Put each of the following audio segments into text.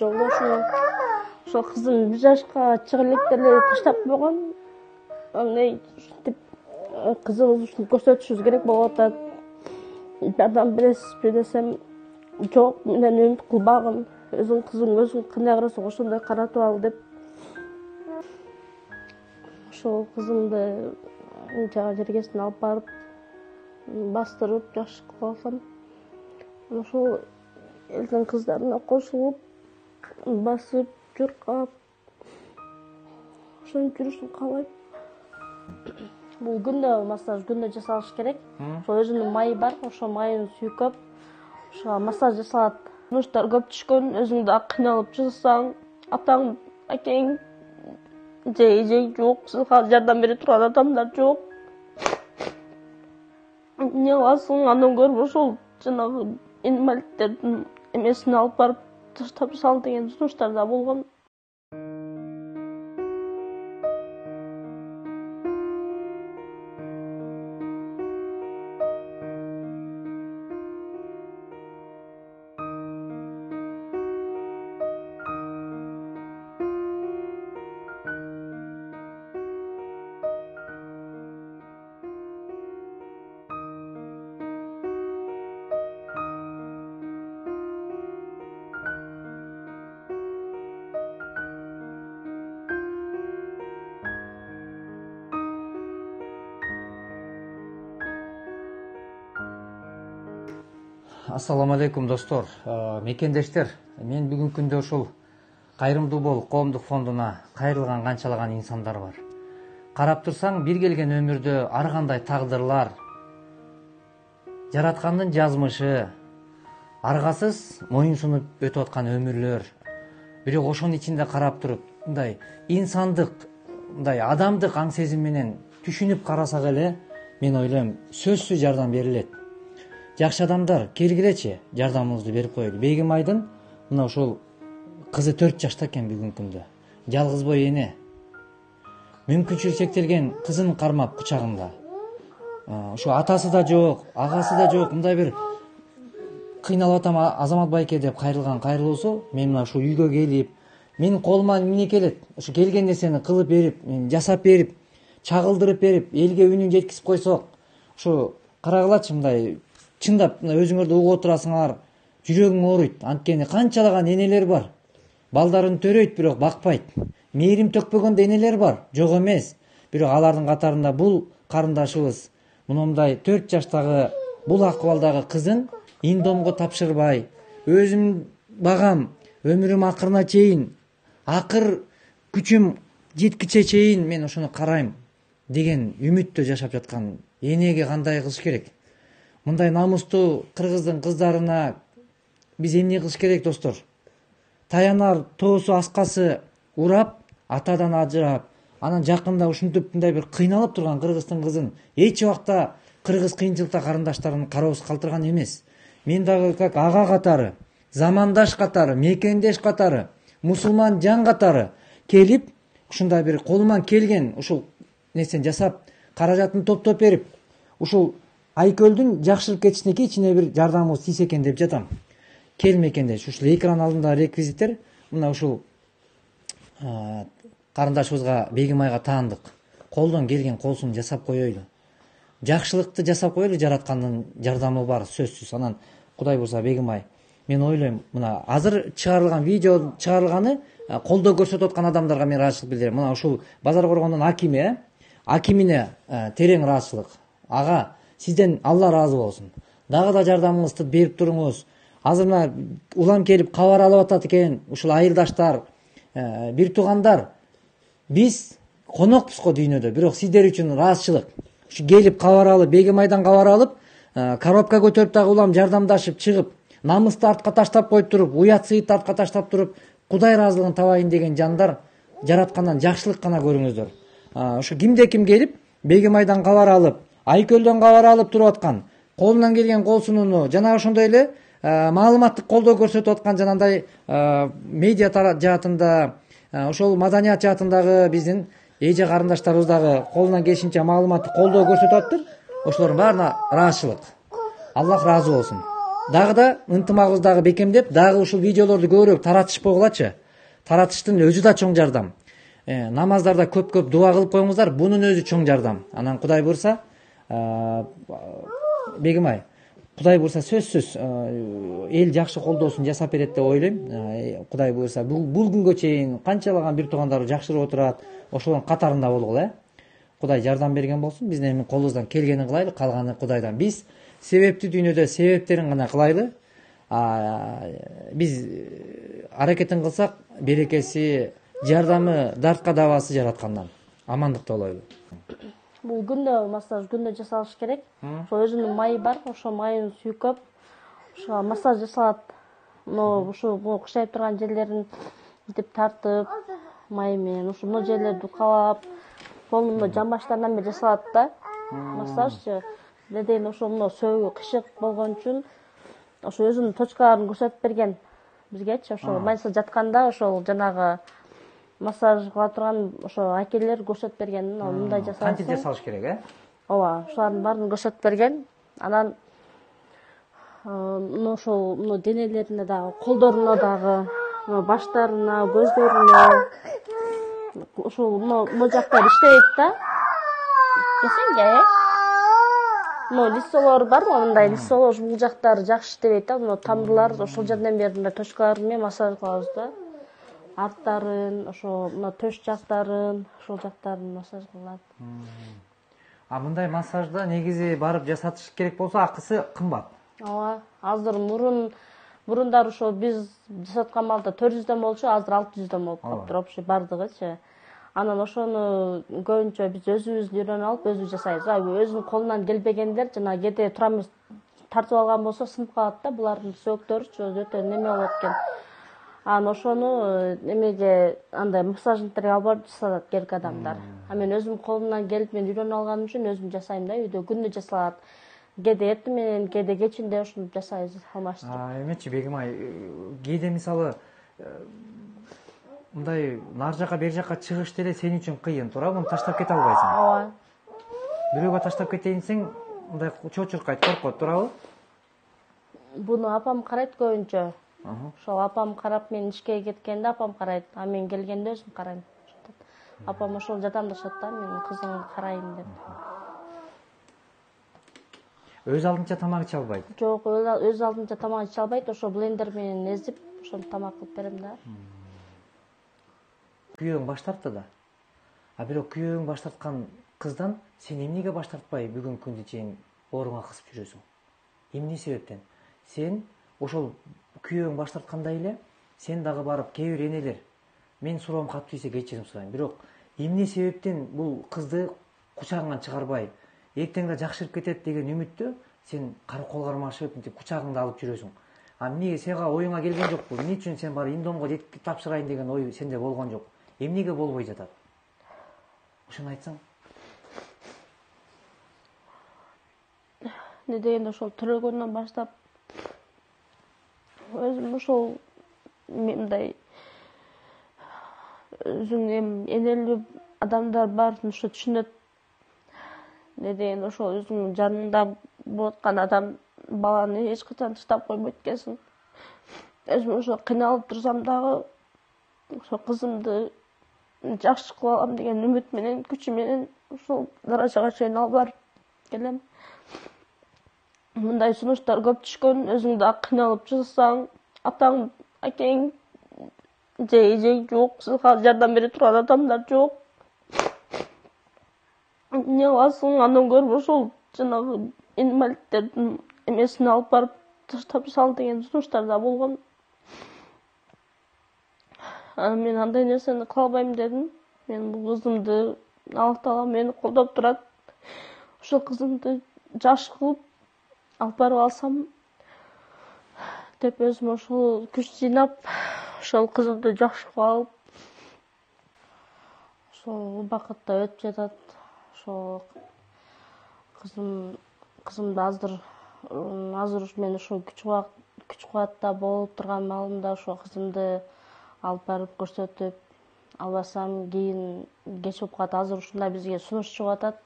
жолу ошо кызым 1 жашка чыга электе эле таштап койгон. Аны ушинтип кызыбыз ушуну көрсөтүшүбүз керек болуп атат. Жардам бересизби десем, жок, менен үмүт кылбагын. Өзүң кызым өзүң кандай карасаң ошондой каратып ал деп. Ошол кызымды жага жергесине алып барып, бастырып, жакшы кылып алсам, ошол элдин кыздарына кошулуп, басып, журкап, ошонун жүрүшүн каалайм. Бул күндө массаж күндө жасалыш керек. Ошол өзүнүн майы бар, ошол майын сүйкөп, ошого массаж жасалат. Сунуштар көп түшкөн, өзүң да кыйналып жасасаң, атаң, акең же эжең жок, сага жардам бере турган адамдар жок. Эмне кыласың, андан көрүп ошол жанагы инвалидтердин эмесине алып барып таштап сал деген сунуштар да болгон. Ассаламу алейкум достор, мекендештер. Мен бүгүнкү күндө ушул Кайрымдуу бол коомдук фондуна кайрылган канчалаган инсандар бар. Карап турсаң, бир келген өмүрдө ар кандай тагдырлар, жараткандын жазмышы, аргасыз моюнсунуп өтүп аткан өмүрлөр. Бирок ошонун ичинде карап туруп, мындай инсандык, мындай адамдык аң сезим менен түшүнүп карасак эле, мен ойлойм, сөзсүз жардам берилет. Жакшы адамдар, келгилечи, жардамыңызды берип коелу. Бегим Айдын мына ошол кызы 4 жашта экен бүгүнкү күндө. Жалгыз бой эне. Мүмкүнчүлүгү чектелген кызын кармап кучагында. Ошо атасы да жок, агасы да жок, мындай бир кыйналып атам Азамат байке деп кайрылуусу, мен мына ушул үйгө келип, менин колума эмне келет? Ошо келген нерсени кылып берип, жасап берип, чагылдырып берип, элге үнүн жеткизип койсок, ошо карагылачы мындай чындап өзүңөрдү угуп отурасыңар, жүрөгүң ооруйт. Анткени канчалаган энелер бар. Балдарын төрөйт, бирок бакпайт. Мээрим төкпөгөн энелер бар, жок эмес. Бирок алардын катарында бул карындашыбыз мындай 4 жаштагы бул акыбалдагы кызын индомго тапшырбай, өзүм багам, өмүрүм акырына чейин, акыр күчүм жеткиче чейин мен ошону карайм деген үмүттө жашап жаткан энеге кандай кылыш керек? Мындай намустуу кыргыздын кыздарына биз эмне кылыш керек, достор? Таянар тоосу аскасы урап, атадан ажырап, анан жакында ушинтип мындай бир кыйналып турган кыргыздын кызын эч убакта кыргыз кыйынчылыкта карындаштарын кароосуз калтырган эмес. Мен дагы как ага катары, замандаш катары, мекендеш катары, мусулман жан катары келип, ушундай бир колуман келген ушул нерсени жасап, каражатын топтоп берип, ушул Айкөлдүн жакшырып кетишинеки ичине бир жардамыбыз тийсе экен деп жатам. Кел мекендеш, ушул экран алдында реквизиттер, мына ушул карындашыбызга Бегим айга таандык. Колдон келген колсун жасап коелу. Жакшылыкты жасап коелу, жараткандын жардамы бар сөзсүз. Анан Кудай бурса Бегим ай, мен ойлойм, мына азыр чыгарылган видео чыгарылганы колдоо көрсөтүп аткан адамдарга мен ыраазычылык билдирем. Мына ушул Базар Коргондун акимине терең ыраазычылык. Ага, сизден Алла разы болсун. Дагы да жардамыңызды берип туруңуз. Азыр мына улам келип кабар алып атат экен, ушул айылдаштар, бир туугандар. Биз конокпуз го дүйнөдө, бирок сиздер үчүн ыраазычылык. Ушу келип кабар алып, Бегим айдан кабар алып, коробка көтөрүп дагы улам жардамдашып чыгып, намысты артка таштап коюп туруп, уят сыйытты артка таштап туруп, Кудай ыраазылыгын табайын деген жандар жараткандан жакшылык гана көрүңүздөр. Ушу кимде ким келип, Бегим айдан кабар алып, Айкөлдөн кабар алып туруп аткан, колунан келген кол сунууну, жана ошондой эле маалыматтык колдоо көрсөтүп аткан жанагындай медиа жаатында, ошол маданият жаатындагы биздин эже карындаштарыбыз дагы колунан келишинче маалыматтык колдоо көрсөтүп атыптыр. Ошолордун баарына ыраазычылык. Аллах ыраазы болсун. дагы да ынтымагыбыз дагы бекемдеп, дагы ушул видеолорду көбүрөөк таратышпагылачы. Таратыштын өзү да чоң жардам. Намаздарда көп дуа кылып коюңуздар, бунун өзү чоң жардам. Анан Кудай буйрса, Бегим ай, Кудай буйрса сөзсүз эл жакшы колдоосун жасап берет деп ойлойм. Кудай буйрса бул күнгө чейин канчалаган бир туугандар жакшырып отурат, ошонун катарында болгула. Кудай жардам берген болсун. Биз эми колубуздан келгенин кылайлы, калганы Кудайдан. Биз себепти дүйнөдө себептерин гана кылайлы. Биз аракетин кылсак, берекеси, жардамы дартка дабасы жараткандан. Амандыкта болойлу. Бул күндө массаж күндө жасалыш керек. Ошо өзүнүн майы бар, ошо майын сүйкөп, ошо массаж жасалат. Ушу кышайып турган жерлерин мынтип тартып, май менен ушу мына жерлерди каалап, колдун жамбаштарынан бери жасалат да. Массажчы деген ошо мына сөөгү кышык болгон үчүн ошо өзүнүн точкаларын көрсөтүп берген бизгечи. Ошо майса жатканда ошол жанагы массаж кыла турган ошо акелер көрсөтүп берген. Мындай жасалса кантип жасалыш керек, ооба, ошолардын баарын көрсөтүп берген. Анан ошол денелерине дагы, колдоруна дагы, баштарына, көздөрүнө ошол могу жактар иштебейт да. Кесеңге лицолор барбы, мындай лицолор бул жактары жакшы иштебейт да. Тамырлар ошол жерден бери мындай точкалар менен массаж кылабыз да. Арттарын, ошо төш жактарын, ошол жактарын массаж кылат. Мындай массажда негизи барып жасатыш керек болсо акысы кымбат. Ооба, азыр мурундар ошо биз жасаткан маалда 400дөн болчу, азыр 600дөн болуп калыптыр общий бардыгычы. Анан ошону көбүнчө биз өзүбүз үйрөнүп алып, өзүбүз жасайбыз. Өзүнүн колунан келбегендер жана кээде турамыз тартып алган болсо сынып калат да, булардын сөөктөрүчү өтө неме болот экен. Анан ошону эмеге андай массажниктерге алып барып жасатат керек адамдар. Мен өзүм колумдан келип мен үйрөнүп алганым үчүн өзүм жасайм да, үйдө күндө жасалат. Кээде эртең менен, кээде кечинде ушинтип жасайбыз алмаштырып. Эмечи Бегим ай, кээде мисалы мындай нар жака бери жака чыгыш деле сен үчүн кыйын, туурабы? Муну таштап кете албайсың. Ооба. Бирөөгө таштап кетейин десең, мындай чочуркайт, коркот, туурабы? Буну апам карайт көбүнчө. Ошол апам карап, мен ишке кеткенде апам карайт, а мен келгенде өзүм карайм. Апам ошол жардамдашат да, мен кызыңды карайм деп. Өз алдынча тамак иче албайт? Жок, өз алдынча тамак иче албайт, ошо блендер менен эзип, ошону тамак кылып берем да. Күйөөң баш тартты да. Бирок күйөөң баш тарткан кыздан сен эмнеге баш тартпай бүгүнкү күндү чейин ооруңа кысып жүрөсүң? Эмне себептен? Сен ошол күйөөң баш тарткандай эле сен дагы барып кээ бир энелер мен суроом катып тийсе кечирим сурайм. Бирок эмне себептен бул кызды кучагыңан чыгарбай, эртең да жакшырып кетет деген үмүттө сен кол кармашып, мынтип кучагыңда алып жүрөсүң. Эмнеге сага оюңа келген жокпу? Эмне үчүн сен бары индомго жеткирип тапшырайын деген ой сенде болгон жок? Эмнеге болбой жатат? Ошону айтсаң. Не дегенде ошол төрөлгөндөн баштап өзүм ошол мындай өзүнүн энелүү адамдар баарын ошо түшүнөт. Не дегенде ошол өзүңүн жанында болуп аткан адам баланы эч качан таштап койбойт экенсиң. Өзүм ошо кыйналып турсам дагы ошо кызымды жакшы кылып алам деген үмүт менен, күчү менен ушул даражага чейин алып барып келем. Мындай сунуштар көп түшкөн, өзүң да кыйналып жасасаң, атаң, акең же эжең жок, сага жардам бере турган адамдар жок. Эмне кыласың? Андан көрүп ошол жанагы инвалидтердин эмесине алып барып таштап сал деген сунуштар да болгон. Мен андай нерсени кыла албайм дедим. Мен бул кызымды Аллах Таала мени колдоп турат. Ошол кызымды жакшы кылып алып барып алсам деп өзүм ошол күч жыйнап, ошол кызымды жакшы кылып алып, ошол убакытта өтүп жатат. Ошол кызымды азыр мен ошо күч кубатта болуп турган маалымда ошо кызымды алып барып көрсөтүп албасам кийин кеч болуп калат. Азыр ушундай бизге сунуш чыгып атат.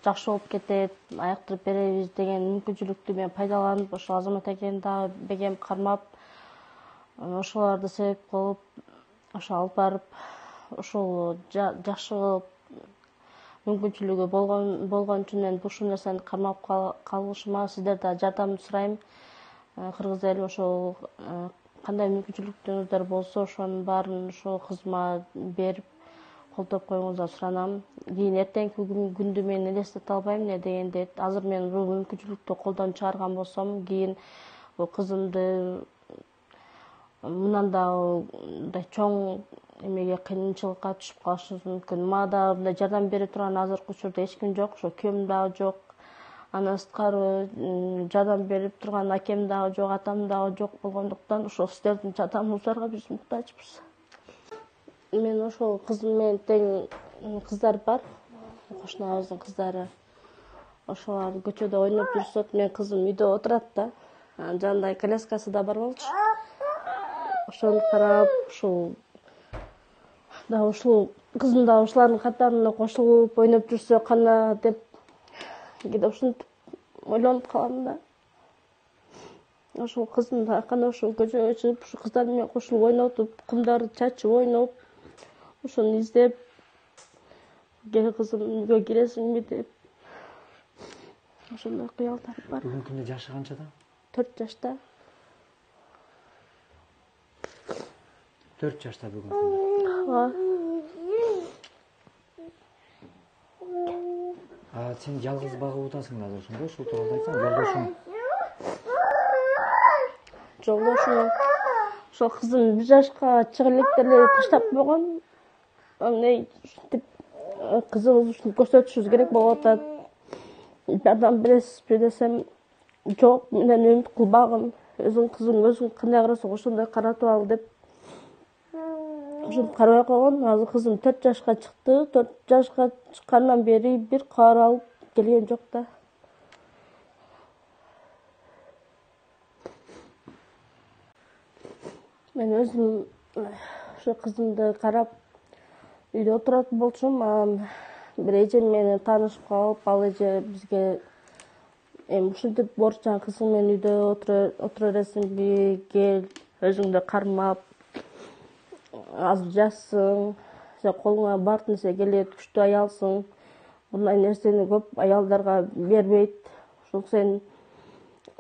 жакшы болуп кетет, аяктырып беребиз деген мүмкүнчүлүктү мен пайдаланып, ошо Азамат акени дагы бегем кармап, ошолорду себеп кылып, ошо алып барып, ошол жакшы кылып мүмкүнчүлүгү болгон үчүн мен ушул нерсени кармап калышыма сиздерден жардам сурайм. Кыргыз эли ошол кандай мүмкүнчүлүктөрүңүздөр болсо, ошонун баарын ошол кызыма берип колдоп коюңуздар суранам. Кийин эртеңки күндү мен элестете албайм, эмне дегенде азыр мен бул мүмкүнчүлүктү колдон чыгарган болсом, кийин кызымды мындан дагы мындай чоң эмеге кыйынчылыкка түшүп калышыбыз мүмкүн. Мага дагы мындай жардам бере турган азыркы учурда эч ким жок, ошо күйөөм дагы жок. Андан сырткары жардам берип турган акем дагы жок, атам дагы жок болгондуктан ошо сиздердин жардамыңыздарга биз муктажбыз. Мен ошол кызым менен тең кыздар бар, кошунабыздын кыздары. Ошолар көчөдө ойноп жүрсөк, менин кызым үйдө отурат да, жанында коляскасы да бар болчу. Ошону карап, ушул дагы ушул кызым дагы ушулардын катарына кошулуп ойноп жүрсө кана деп кээде ушинтип ойлонуп калам да. Ошол кызым да кана ушул көчөгө чыгып, ушу кыздар менен кошулуп ойнотуп, кумдарды чачып ойноп, ошону издеп, кел кызым үйгө киресиңби деп, ошондой кыялдар бар. Бүгүнкү күндө жашы канчада? 4 жашта. 4 жашта бүгүнкү күндө. Сен жалгыз багып атасың азыр ошондо, ушул тууралуу айтсаң, жолдошуң? Жолдошум ошол кызым 1 жашка чыга электе эле таштап койгон. Эмне ушинтип кызыбыз ушуну көрсөтүшүбүз керек болуп атат. Жардам бересизби десем, жок, менден үмүт кылбагын. Өзүң кызың өзүң кандай карасаң ошондой каратып ал деп ушинтип карабай койгон. Азыр кызым 4 жашка чыкты. 4 жашка чыккандан бери бир кабар алып келген жок да. Мен өзүм ошо кызымды карап үйдө отурат болчумун. Анан бир эжем менен таанышып калып, ал эже бизге ушинтип оорукчан кызың менен үйдө отура бересиңби, кел, өзүңдү кармап, азыр жашсың, сен колуңа бар нерсе келет, күчтүү аялсың. Мындай нерсени көп аялдарга бербейт. Ошол сен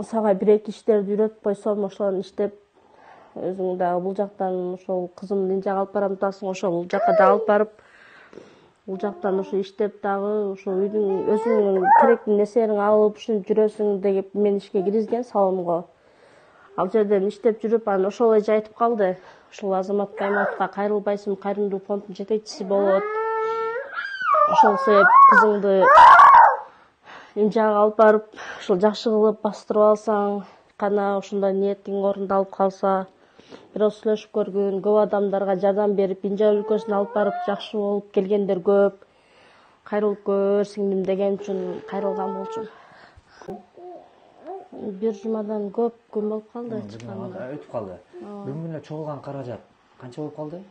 сага 1-2 иштерди үйрөтүп койсом, ошону иштеп, өзүң дагы бул жактан ошол кызымды ин жака алып барам атасың, ошол жака да алып барып, бул жактан ошо иштеп дагы ошо үйдүн өзүңүн керектүү нерселериңди алып, ушинтип жүрөсүң деп мени ишке киргизген салонго. Ал жерден иштеп жүрүп, анан ошол эже айтып калды, ушул Азамат Кайматовго кайрылбайсың, кайрымдуу фонддун жетекчиси болот. Ошол себеп кызыңды ин жака алып барып, ушул жакшы кылып бастырып алсаң, кана ошондой ниетиң орундалып калса, бирок сүйлөшүп көргүн, көп адамдарга жардам берип, Инжа өлкөсүнө алып барып жакшы болуп келгендер көп. Кайрылып көр сиңдим деген үчүн кайрылган болчумун. Бир жумадан көп күн болуп калды чыкканына. Өтүп калды. Бүгүнкү күндө чогулган каражат канча болуп калды?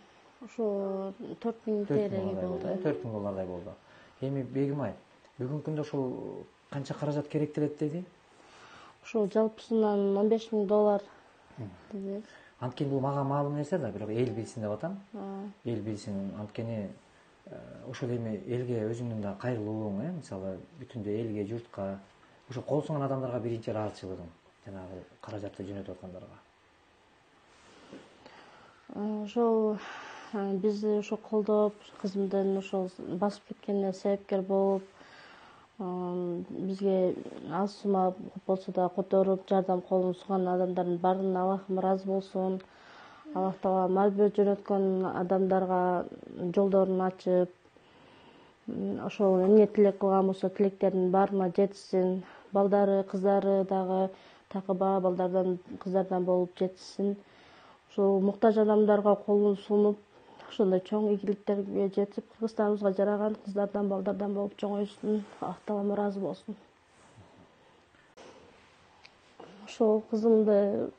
Ошо 4000 тереги болду. 4000 доллардай болду. Эми Бегимай, бүгүнкү күндө ошол канча каражат керектелет деди? Ошол жалпысынан 15 000 доллар деди. Анткени бул мага маалым нерсе да, бирок эл билсин деп атам. Эл билсин, анткени ошол эми элге өзүңдүн да кайрылууң, мисалы бүтүндөй элге, журтка, ошо кол сунган адамдарга биринчи ыраазычылыгым, жанагы каражатты жөнөтүп аткандарга. Ошол бизди ошо колдоп, кызымдын ошол басып кеткенине себепкер болуп, бизге аз сумма болсо да которуп, жардам колун сузган адамдардын баарына Аллахым ыраазы болсун. Аллах Таала мал жөнөткөн адамдарга жолдорун ачып, ошол эмне тилек кылган болсо тилектеринин баарына жетишсин. Балдары, кыздары дагы такыба балдардан, кыздардан болуп жетишсин. Ошол муктаж адамдарга колун сунуп, ошондой чоң ийгиликтерге жетип, Кыргызстаныбызга жараган кыздардан, балдардан болуп чоңойсун. Аллах Таалам ыраазы болсун. Ошол кызымды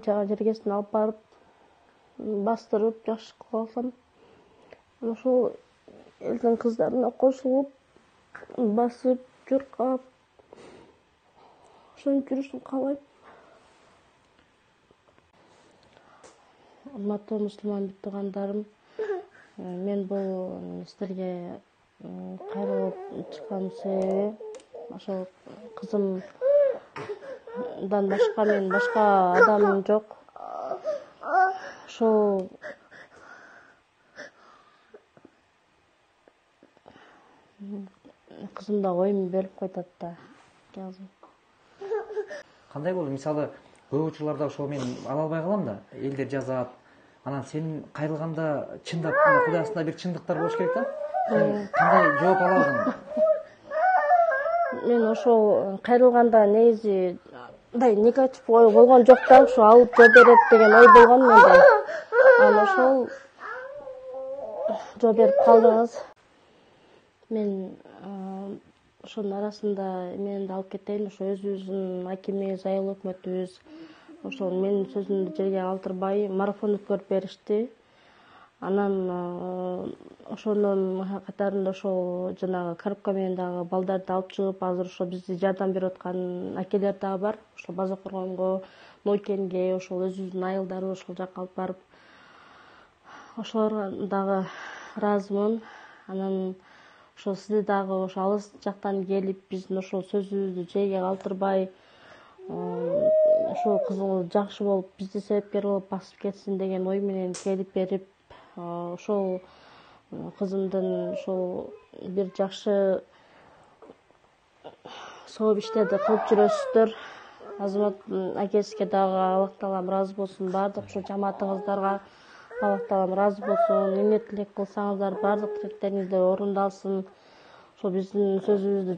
жага жергесине алып барып, бастырып, жакшы кылып алсам, ошол элдин кыздарына кошулуп, басып чуркап ошентип жүрүшүн каалайм. Урматтуу мусулман туугандарым, мен бул силерге кайрылып чыккан себебим ошол кызымдан башка менин башка адамым жок. Ошол кызым да оюн бөлүп койтат да азыр. Кандай болду? Мисалы, көп учурларда ошол мен ала албай калам да, элдер жазат. Анан сен кайрылганда чындап Кудай астында бир чындыктар болуш керек да. Сен кандай жооп ала алдың? Мен ошол кайрылганда негизи мындай негатив ой болгон жок да, ушу алып жоо берет деген ой болгон менде. Анан ошол жоо берип калдыңыз. Мен ошонун арасында эмени да алып кетейин. Ошо өзүбүздүн акимибиз, айыл өкмөтүбүз ошол менин сөзүмдү жерге калтырбай марафон өткөрүп беришти. Анан ошонун катарында ошол жанагы коробка менен дагы балдарды алып чыгып, азыр ошо бизге жардам берип аткан акелер дагы бар. Ошол База Коргонго, Нойкенге, ошол өзүбүздүн айылдарды ошол жака алып барып, ошолорго дагы ыраазымын. Анан ошол сизди дагы ошо алыс жактан келип, биздин ошол сөзүбүздү жерге калтырбай, ошол кызыңыз жакшы болуп, бизди себепкер кылып басып кетсин деген ой менен келип берип, ошол кызымдын ошол бир жакшы сооп иштерди кылып жүрөсүздөр. Азамат акеске дагы Аллах таалам ыраазы болсун, баардык ошо жамаатыңыздарга Аллах таалам ыраазы болсун. Эмне тилек кылсаңыздар баардык тилектериңиздер орундалсын. Ошо биздин сөзүбүздү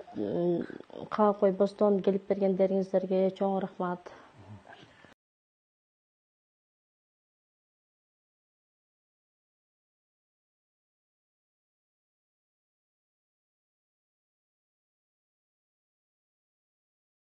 каап койбостон келип бергендериңиздерге чоң рахмат.